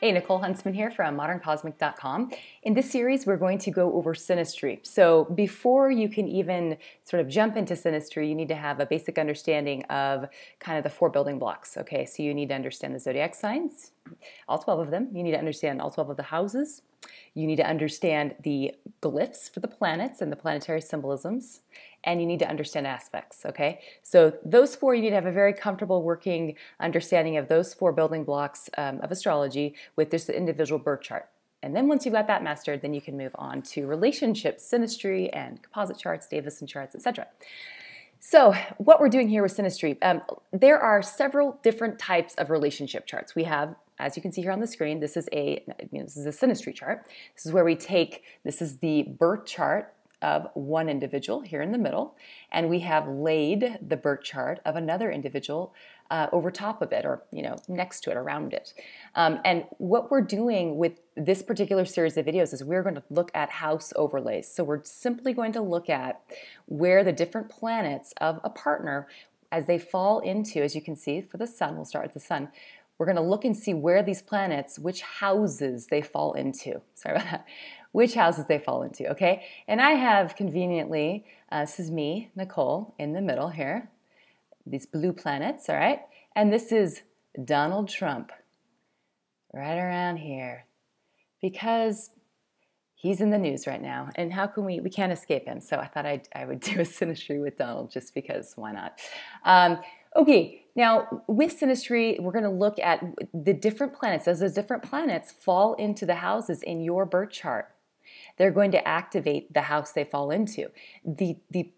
Hey, Nicole Huntsman here from moderncosmic.com. In this series, we're going to go over synastry. So before you can even sort of jump into synastry, you need to have a basic understanding of kind of the four building blocks, okay? So you need to understand the zodiac signs, all 12 of them. You need to understand all 12 of the houses. You need to understand the glyphs for the planets and the planetary symbolisms, and you need to understand aspects, okay? So those four, you need to have a very comfortable working understanding of those four building blocks of astrology with just the individual birth chart. And then once you've got that mastered, then you can move on to relationships, synastry, and composite charts, Davison charts, etc. So what we're doing here with synastry, there are several different types of relationship charts. We have, as you can see here on the screen, this is a synastry chart. This is where we take, this is the birth chart of one individual here in the middle, and we have laid the birth chart of another individual over top of it, or next to it, around it. And what we're doing with this particular series of videos is we're going to look at house overlays. So we're simply going to look at where the different planets of a partner, as they fall into, as you can see for the sun, we'll start with the sun, we're going to look and see where these planets, which houses they fall into. Sorry about that. Which houses they fall into, okay? And I have conveniently, this is me, Nicole, in the middle here, these blue planets, all right? And this is Donald Trump, right around here, because he's in the news right now, and how can we can't escape him. So I thought I would do a synastry with Donald just because, why not? Okay, now with synastry, we're going to look at the different planets. As those different planets fall into the houses in your birth chart, they're going to activate the house they fall into. The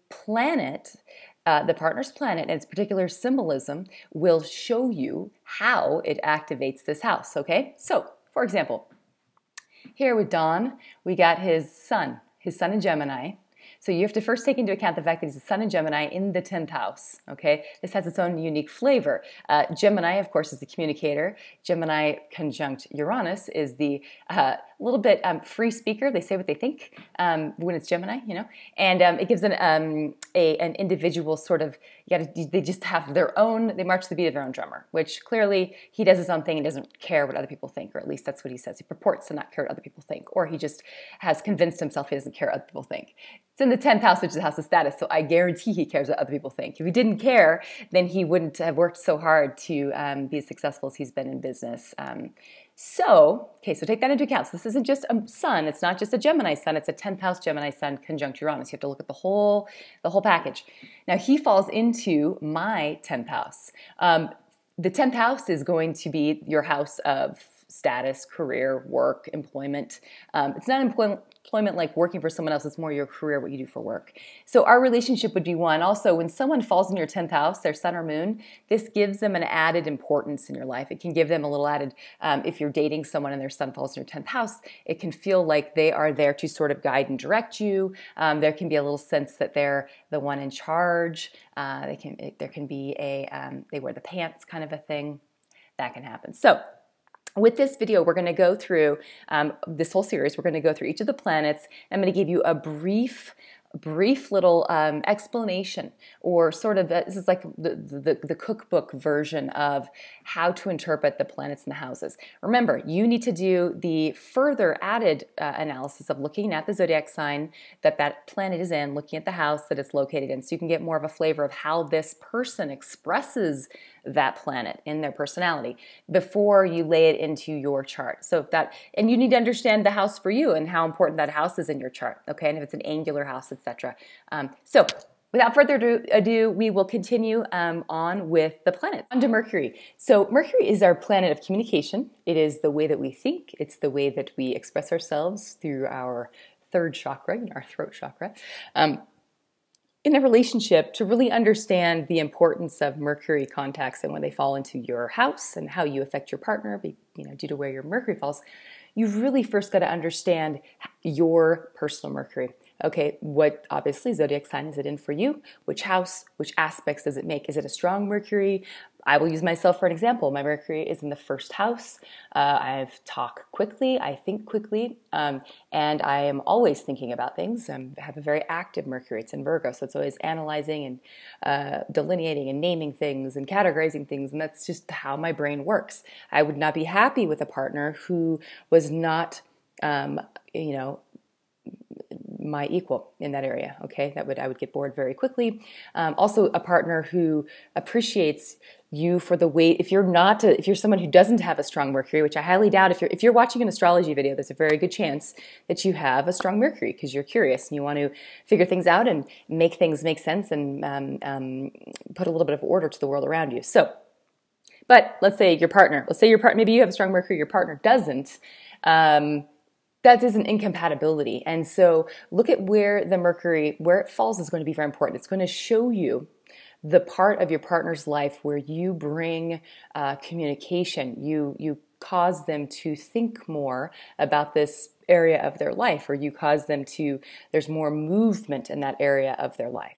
planet, the partner's planet and its particular symbolism will show you how it activates this house, okay? So, for example, here with Don, we got his sun in Gemini. So you have to first take into account the fact that he's a sun in Gemini in the 10th house, okay? This has its own unique flavor. Gemini, of course, is the communicator. Gemini conjunct Uranus is the little bit free speaker. They say what they think when it's Gemini, and it gives an individual sort of, they just have their own, they march to the beat of their own drummer, which clearly he does his own thing and doesn't care what other people think, or at least that's what he says. He purports to not care what other people think, or he just has convinced himself he doesn't care what other people think. It's in the 10th house, which is the house of status, so I guarantee he cares what other people think. If he didn't care, then he wouldn't have worked so hard to be as successful as he's been in business. So take that into account. So this isn't just a sun. It's not just a Gemini sun. It's a 10th house Gemini sun conjunct Uranus. You have to look at the whole package. Now, he falls into my 10th house. The 10th house is going to be your house of status, career, work, employment. It's not employment like working for someone else. It's more your career, what you do for work. So our relationship would be one. Also, when someone falls in your 10th house, their sun or moon, this gives them an added importance in your life. It can give them a little added, if you're dating someone and their sun falls in your 10th house, it can feel like they are there to sort of guide and direct you. There can be a little sense that they're the one in charge. There can be they wear the pants kind of a thing. That can happen. So with this video, we're going to go through this whole series. We're going to go through each of the planets. I'm going to give you a brief little explanation, or sort of, this is like the cookbook version of how to interpret the planets and the houses. Remember, you need to do the further added analysis of looking at the zodiac sign that planet is in, looking at the house that it's located in, so you can get more of a flavor of how this person expresses that planet in their personality before you lay it into your chart. So and you need to understand the house for you and how important that house is in your chart, okay? And if it's an angular house, etc. So without further ado, we will continue on with the planets. On to Mercury. So Mercury is our planet of communication. It is the way that we think. It's the way that we express ourselves through our third chakra, our throat chakra. In a relationship, to really understand the importance of Mercury contacts and when they fall into your house and how you affect your partner, due to where your Mercury falls, you've really first got to understand your personal Mercury. Okay, what obviously zodiac sign is it in for you? Which house, which aspects does it make? Is it a strong Mercury, I will use myself for an example. My Mercury is in the first house. I talk quickly, I think quickly, and I am always thinking about things. I have a very active Mercury. It's in Virgo, so it's always analyzing and delineating and naming things and categorizing things, and that's just how my brain works. I would not be happy with a partner who was not, you know, my equal in that area. Okay, I would get bored very quickly. Also, a partner who appreciates you for the way. If you're someone who doesn't have a strong Mercury, which I highly doubt. If you're watching an astrology video, there's a very good chance that you have a strong Mercury because you're curious and you want to figure things out and make things make sense and put a little bit of order to the world around you. So, but let's say your partner. Maybe you have a strong Mercury, your partner doesn't. That is an incompatibility. And so look at where the Mercury, where it falls is going to be very important. It's going to show you the part of your partner's life where you bring communication. You cause them to think more about this area of their life, or you cause them to, there's more movement in that area of their life.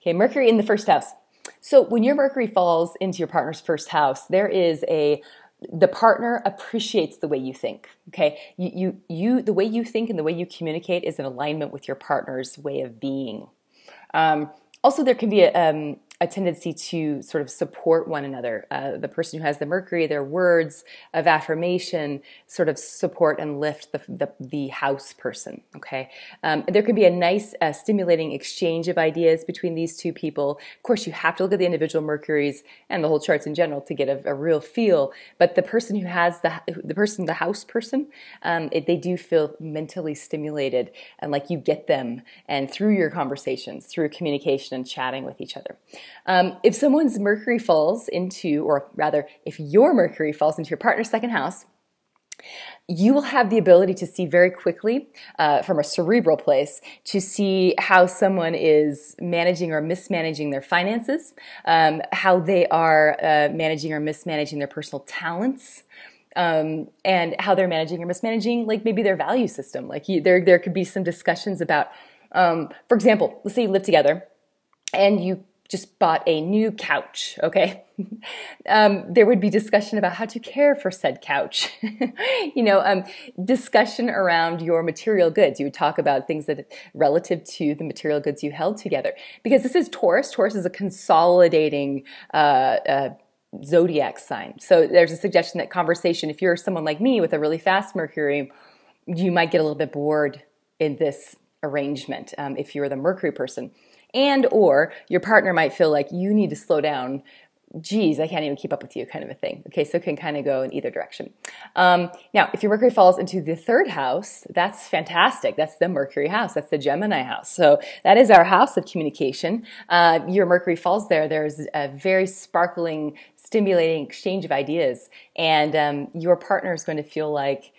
Okay, Mercury in the first house. So when your Mercury falls into your partner's first house, the partner appreciates the way you think. Okay, the way you think and the way you communicate is in alignment with your partner's way of being. Also, there can be a tendency to sort of support one another. The person who has the Mercury, their words of affirmation sort of support and lift the house person, okay? There can be a nice stimulating exchange of ideas between these two people. Of course, you have to look at the individual Mercuries and the whole charts in general to get a real feel, but the person who has the house person, they do feel mentally stimulated and like you get them, and through your conversations, through communication and chatting with each other. If someone's Mercury falls into, or rather, if your Mercury falls into your partner's second house, you will have the ability to see very quickly, from a cerebral place, to see how someone is managing or mismanaging their finances, how they are managing or mismanaging their personal talents, and how they're managing or mismanaging, like maybe their value system. Like there could be some discussions about, for example, let's say you live together and you just bought a new couch, okay? There would be discussion about how to care for said couch. Discussion around your material goods. You would talk about things that relative to the material goods you held together. Because this is Taurus. Taurus is a consolidating zodiac sign. So there's a suggestion that conversation, if you're someone like me with a really fast Mercury, you might get a little bit bored in this arrangement if you're the Mercury person. And or your partner might feel like you need to slow down. Geez, I can't even keep up with you, kind of a thing. Okay, so it can kind of go in either direction. Now, if your Mercury falls into the third house, that's fantastic. That's the Mercury house. That's the Gemini house. So that is our house of communication. Your Mercury falls there. There's a very sparkling, stimulating exchange of ideas. And your partner is going to feel like,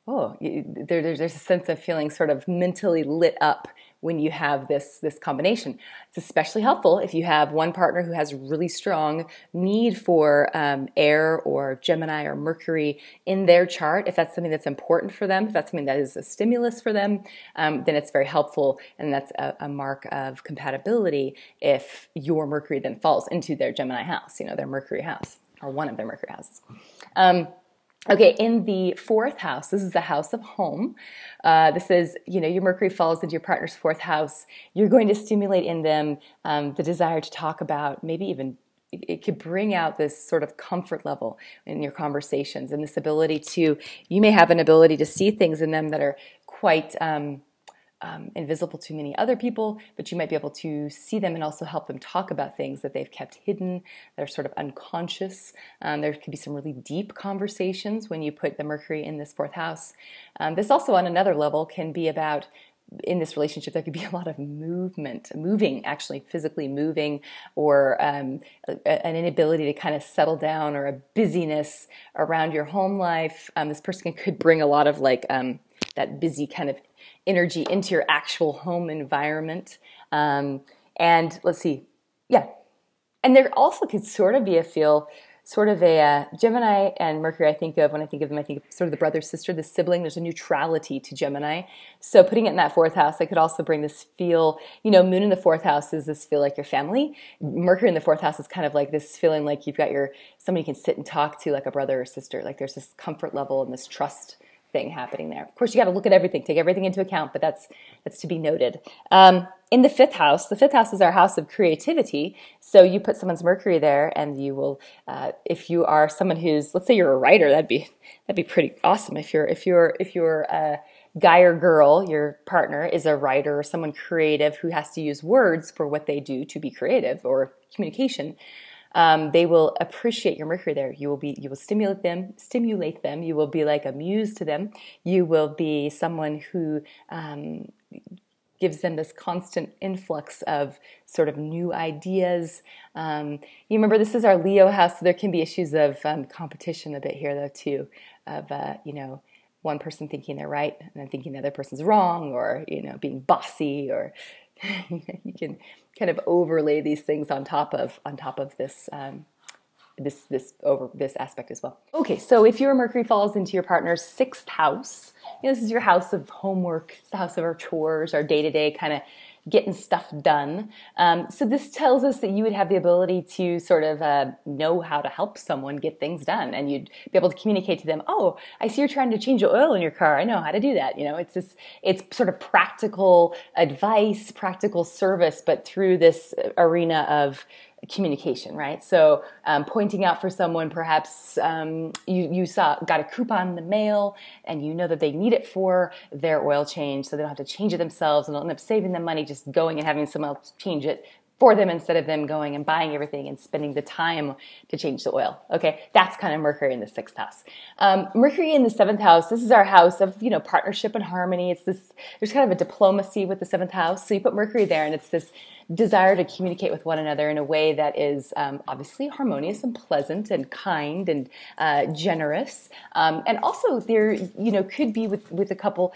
there's a sense of feeling sort of mentally lit up when you have this combination. It's especially helpful if you have one partner who has really strong need for air or Gemini or Mercury in their chart. If that's something that's important for them, if that's something that is a stimulus for them, then it's very helpful, and that's a mark of compatibility if your Mercury then falls into their Gemini house, their Mercury house, or one of their Mercury houses. Okay, in the fourth house, this is the house of home. This is, your Mercury falls into your partner's fourth house. You're going to stimulate in them the desire to talk about, maybe even, it could bring out this sort of comfort level in your conversations, and this ability you may have an ability to see things in them that are quite invisible to many other people, but you might be able to see them and also help them talk about things that they've kept hidden, that are sort of unconscious. There could be some really deep conversations when you put the Mercury in this fourth house. This also, on another level, can be about, in this relationship, there could be a lot of moving, actually physically moving, or an inability to kind of settle down, or a busyness around your home life. This person could bring a lot of that busy kind of energy into your actual home environment. And let's see, yeah. And there also could sort of be a feel sort of a Gemini and Mercury. I think of when I think of them, I think of sort of the brother sister, the sibling. There's a neutrality to Gemini. So putting it in that fourth house, I could also bring this feel. Moon in the fourth house is this feel like your family. Mercury in the fourth house is kind of like this feeling like you've got somebody you can sit and talk to, like a brother or sister. Like there's this comfort level and this trust thing happening there. Of course, you got to look at everything, take everything into account, but that's to be noted. In the fifth house is our house of creativity. So you put someone's Mercury there, and you will, if you are someone who's, let's say you're a writer, that'd be pretty awesome. If you're a guy or girl, your partner is a writer or someone creative who has to use words for what they do to be creative or communication. They will appreciate your Mercury there. You will stimulate them. You will be like a muse to them. You will be someone who gives them this constant influx of sort of new ideas. You remember, this is our Leo house, so there can be issues of competition a bit here, though, too, of, one person thinking they're right and then thinking the other person's wrong, or, being bossy, or you can kind of overlay these things on top of this this aspect as well. Okay, so if your Mercury falls into your partner's sixth house, this is your house of homework, it's the house of our chores, our day-to-day kind of getting stuff done. So this tells us that you would have the ability to sort of know how to help someone get things done, and you'd be able to communicate to them, oh, I see you're trying to change the oil in your car. I know how to do that. It's sort of practical advice, practical service, but through this arena of communication, right? So pointing out for someone, perhaps you got a coupon in the mail and you know that they need it for their oil change, so they don't have to change it themselves, and they'll end up saving them money just going and having someone else change it for them instead of them going and buying everything and spending the time to change the oil. Okay, that's kind of Mercury in the sixth house. Mercury in the seventh house, this is our house of, partnership and harmony. There's kind of a diplomacy with the seventh house. So you put Mercury there, and it's this desire to communicate with one another in a way that is obviously harmonious and pleasant and kind and generous. And also there, could be with a couple,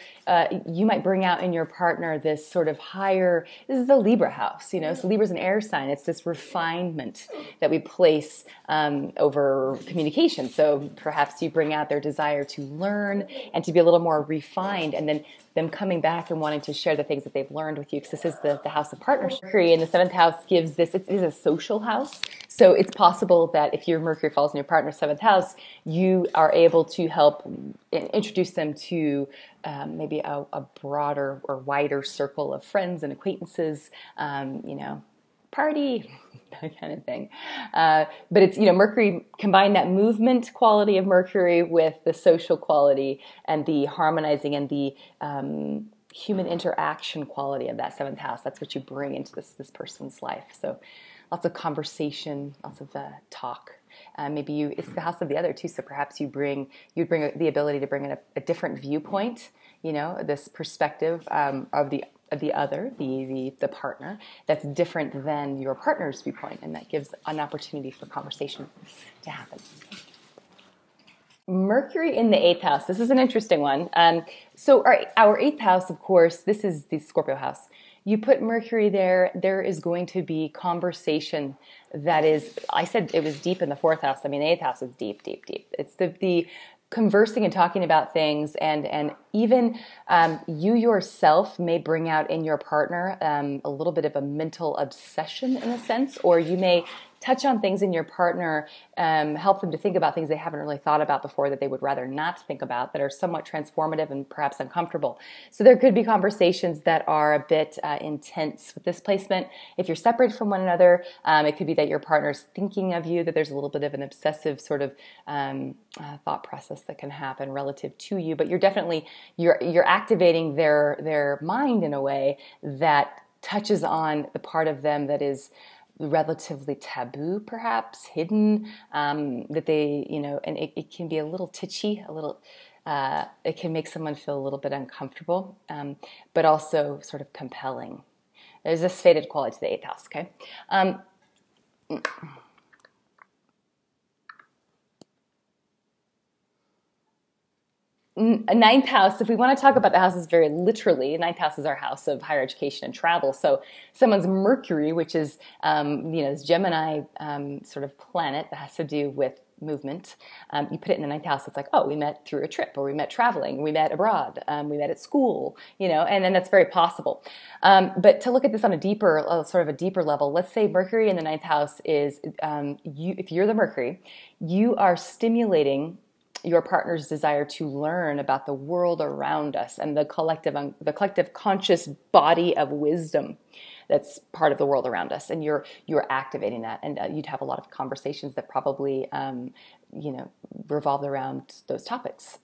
you might bring out in your partner this sort of higher, this is the Libra house, so Libra's an air sign. It's this refinement that we place over communication. So perhaps you bring out their desire to learn and to be a little more refined, and then them coming back and wanting to share the things that they've learned with you, because this is the house of partnership. Mercury in the seventh house gives this, it is a social house. So it's possible that if your Mercury falls in your partner's seventh house, you are able to help introduce them to maybe a broader or wider circle of friends and acquaintances, party, that kind of thing. But it's, Mercury, combine that movement quality of Mercury with the social quality and the harmonizing and the human interaction quality of that seventh house. That's what you bring into this person's life. So lots of conversation, lots of talk. Maybe it's the house of the other too. So perhaps you'd bring the ability to bring in a different viewpoint, this perspective of the other, the partner, that's different than your partner's viewpoint, and that gives an opportunity for conversation to happen. Mercury in the eighth house. This is an interesting one. So our eighth house, of course, this is the Scorpio house. You put Mercury there is going to be conversation that is, I said it was deep in the fourth house. I mean, the eighth house is deep, deep, deep. It's the conversing and talking about things, and even you yourself may bring out in your partner a little bit of a mental obsession in a sense, or you may touch on things in your partner, help them to think about things they haven't really thought about before that they would rather not think about, that are somewhat transformative and perhaps uncomfortable. So there could be conversations that are a bit intense with this placement. If you're separated from one another, it could be that your partner's thinking of you, that there's a little bit of an obsessive sort of thought process that can happen relative to you, but you're activating their mind in a way that touches on the part of them that is relatively taboo, perhaps hidden, that they, and it can be a little titchy, it can make someone feel a little bit uncomfortable, but also sort of compelling. There's this fated quality to the eighth house, okay? ninth house, if we want to talk about the houses very literally, ninth house is our house of higher education and travel. So someone's Mercury, which is, this Gemini sort of planet that has to do with movement, you put it in the ninth house, it's like, oh, we met through a trip, or we met traveling, we met abroad, we met at school, and then that's very possible. But to look at this on a deeper, sort of a deeper level, let's say Mercury in the ninth house is, if you're the Mercury, you are stimulating your partner's desire to learn about the world around us and the collective conscious body of wisdom that's part of the world around us, and you're activating that, and you'd have a lot of conversations that probably revolved around those topics: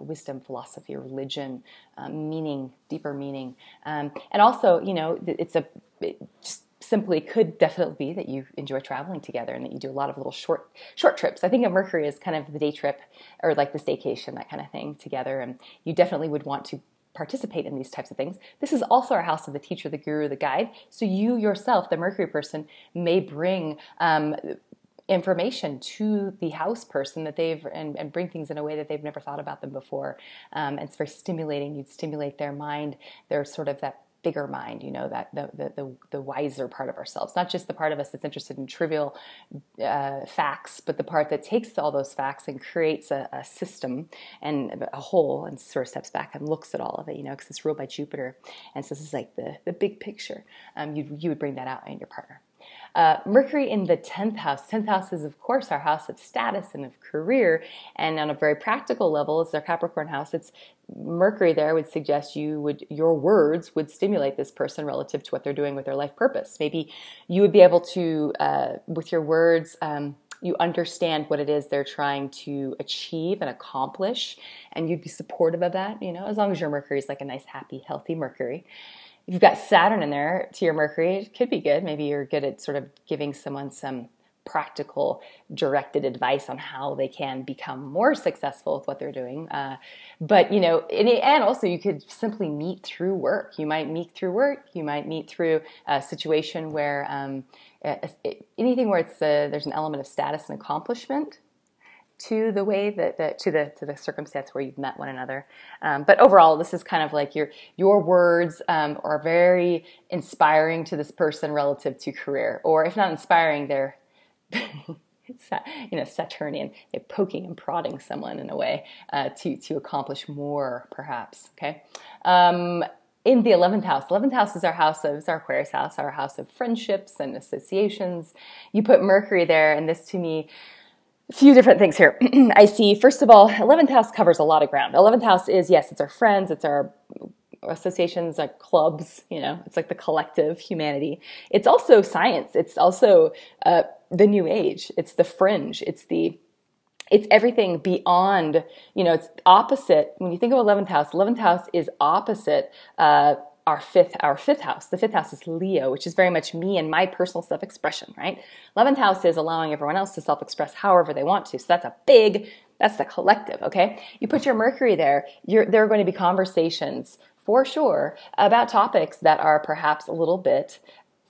wisdom, philosophy, religion, meaning, deeper meaning, and also it just simply could definitely be that you enjoy traveling together and that you do a lot of little short trips. I think of Mercury as kind of the day trip, or like the staycation, that kind of thing together, and you definitely would want to participate in these types of things. This is also our house of the teacher, the guru, the guide. So you yourself, the Mercury person, may bring information to the house person that and bring things in a way that they've never thought about them before. And it's very stimulating. You'd stimulate their mind, their sort of that bigger mind, that the wiser part of ourselves, not just the part of us that's interested in trivial facts, but the part that takes all those facts and creates a system and a whole, and sort of steps back and looks at all of it, because it's ruled by Jupiter, and so this is like the big picture. You would bring that out in your partner. Mercury in the 10th house. 10th house is, of course, our house of status and of career. And on a very practical level, it's our Capricorn house. It's Mercury there would suggest your words would stimulate this person relative to what they're doing with their life purpose. Maybe you would be able to, with your words, you understand what it is they're trying to achieve and accomplish, and you'd be supportive of that, as long as your Mercury is like a nice, happy, healthy Mercury. If you've got Saturn in there to your Mercury, it could be good. Maybe you're good at sort of giving someone some practical, directed advice on how they can become more successful with what they're doing. And also you could simply meet through work. You might meet through work. You might meet through a situation where anything where there's an element of status and accomplishment to the way to the circumstance where you've met one another. But overall, this is kind of like your words are very inspiring to this person relative to career, or if not inspiring, they're Saturnian. They're poking and prodding someone in a way to accomplish more, perhaps. Okay. In the 11th house is our Aquarius house, our house of friendships and associations. You put Mercury there, and this to me, a few different things here. I see, first of all, 11th house covers a lot of ground. 11th house is, yes, it's our friends, it's our associations, like clubs, it's like the collective humanity. It's also science. It's also the new age. It's the fringe. It's everything beyond, it's opposite. When you think of 11th house is opposite our fifth house. The 5th house is Leo, which is very much me and my personal self-expression, right? 11th house is allowing everyone else to self-express however they want to. So that's the collective, okay? You put your Mercury there, there are going to be conversations for sure about topics that are perhaps a little bit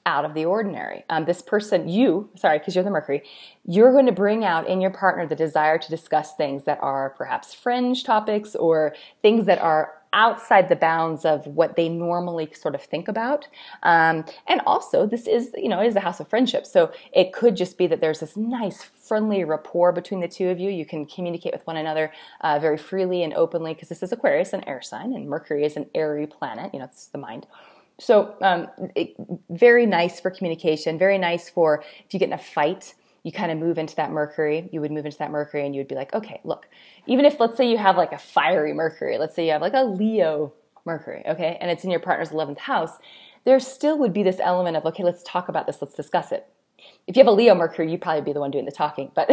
out of the ordinary. This person, because you're the Mercury, you're going to bring out in your partner the desire to discuss things that are perhaps fringe topics or things that are outside the bounds of what they normally sort of think about. And also, this is, is the house of friendship. So it could just be that there's this nice, friendly rapport between the two of you. You can communicate with one another very freely and openly, because this is Aquarius, an air sign, and Mercury is an airy planet. It's the mind. So very nice for communication, very nice for if you get in a fight, you kind of move into that Mercury. You would move into that Mercury and you would be like, okay, look, even if, let's say you have like a fiery Mercury, let's say you have like a Leo Mercury, okay, and it's in your partner's 11th house, there still would be this element of, okay, let's talk about this, let's discuss it. If you have a Leo Mercury, you'd probably be the one doing the talking, but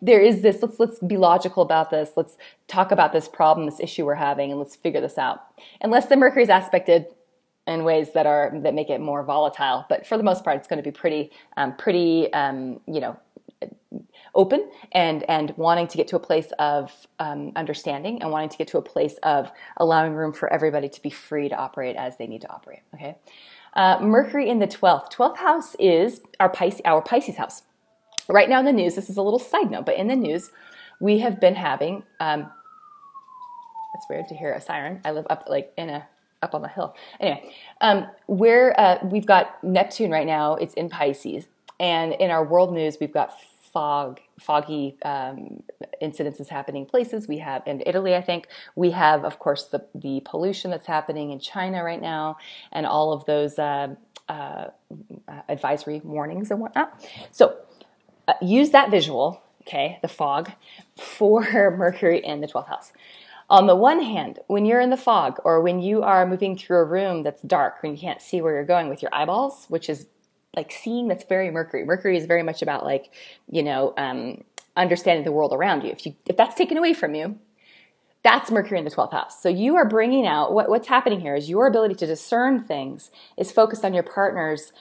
there is this, let's be logical about this, let's talk about this problem, this issue we're having, and let's figure this out. Unless the Mercury is aspected in ways that make it more volatile, but for the most part, it's going to be pretty open and wanting to get to a place of understanding and wanting to get to a place of allowing room for everybody to be free to operate as they need to operate. Okay, Mercury in the 12th house is our Pisces house. Right now in the news, this is a little side note, but in the news, we have been having It's weird to hear a siren. I live up up on the hill. Anyway, where we've got Neptune right now, it's in Pisces, and in our world news, we've got foggy incidences happening places. We have in Italy, I think. We have, of course, the pollution that's happening in China right now, and all of those advisory warnings and whatnot. So use that visual, okay, the fog, for Mercury in the 12th house. On the one hand, when you're in the fog, or when you are moving through a room that's dark and you can't see where you're going with your eyeballs, which is like seeing, that's very Mercury. Mercury is very much about like, understanding the world around you. If that's taken away from you, that's Mercury in the 12th house. So you are bringing out, what's happening here is your ability to discern things is focused on your partner's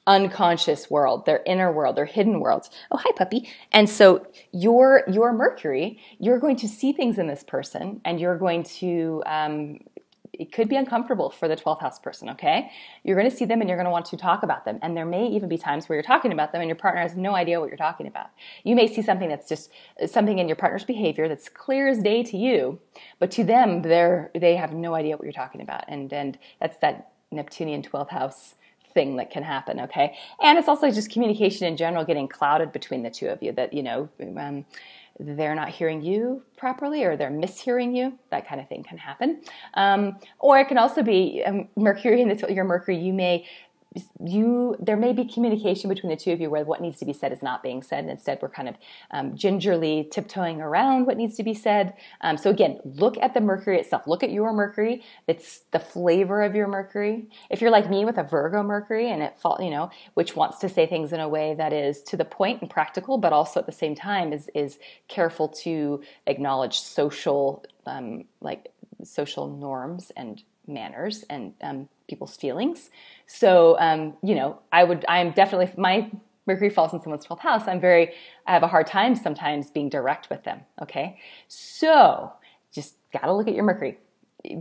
unconscious world, their inner world, their hidden worlds. Oh, hi, puppy. And so your Mercury, you're going to see things in this person, and you're going to, it could be uncomfortable for the 12th house person, okay? You're going to see them and you're going to want to talk about them. And there may even be times where you're talking about them and your partner has no idea what you're talking about. You may see something that's just something in your partner's behavior that's clear as day to you, but to them, they have no idea what you're talking about. And that's that Neptunian 12th house thing that can happen, okay? And it's also just communication in general getting clouded between the two of you, that, they're not hearing you properly, or they're mishearing you. That kind of thing can happen. Or it can also be Mercury in your Mercury. There may be communication between the two of you where what needs to be said is not being said, and instead we're kind of gingerly tiptoeing around what needs to be said. So again, look at the Mercury itself. Look at your Mercury. It's the flavor of your Mercury. If you're like me with a Virgo Mercury, and which wants to say things in a way that is to the point and practical, but also at the same time is careful to acknowledge social norms and manners and people's feelings. So, I'm definitely, my Mercury falls in someone's 12th house. I have a hard time sometimes being direct with them. Okay. So just got to look at your Mercury,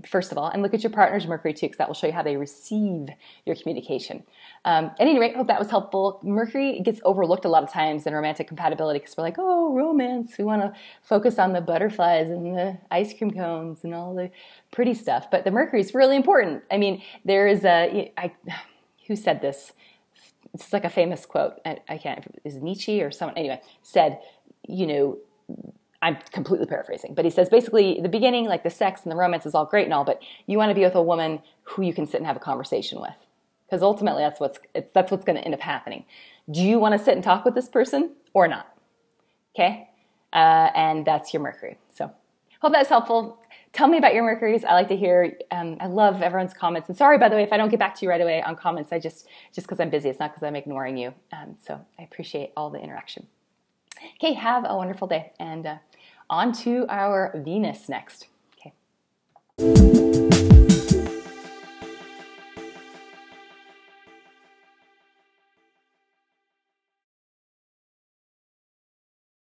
first of all, and look at your partner's Mercury too, because that will show you how they receive your communication. At any rate, hope that was helpful. Mercury gets overlooked a lot of times in romantic compatibility because we're like, oh, romance. We want to focus on the butterflies and the ice cream cones and all the pretty stuff. But the Mercury is really important. I mean, there is who said this? It's like a famous quote. Is it Nietzsche or someone? Anyway, said, I'm completely paraphrasing, but he says basically the beginning, like the sex and the romance is all great and all, but you want to be with a woman who you can sit and have a conversation with, because ultimately that's what's going to end up happening. Do you want to sit and talk with this person or not? Okay, and that's your Mercury. So hope that's helpful. Tell me about your Mercuries. I like to hear. I love everyone's comments. And sorry, by the way, if I don't get back to you right away on comments, I just because I'm busy. It's not because I'm ignoring you. So I appreciate all the interaction. Okay, have a wonderful day, and on to our Venus next. Okay.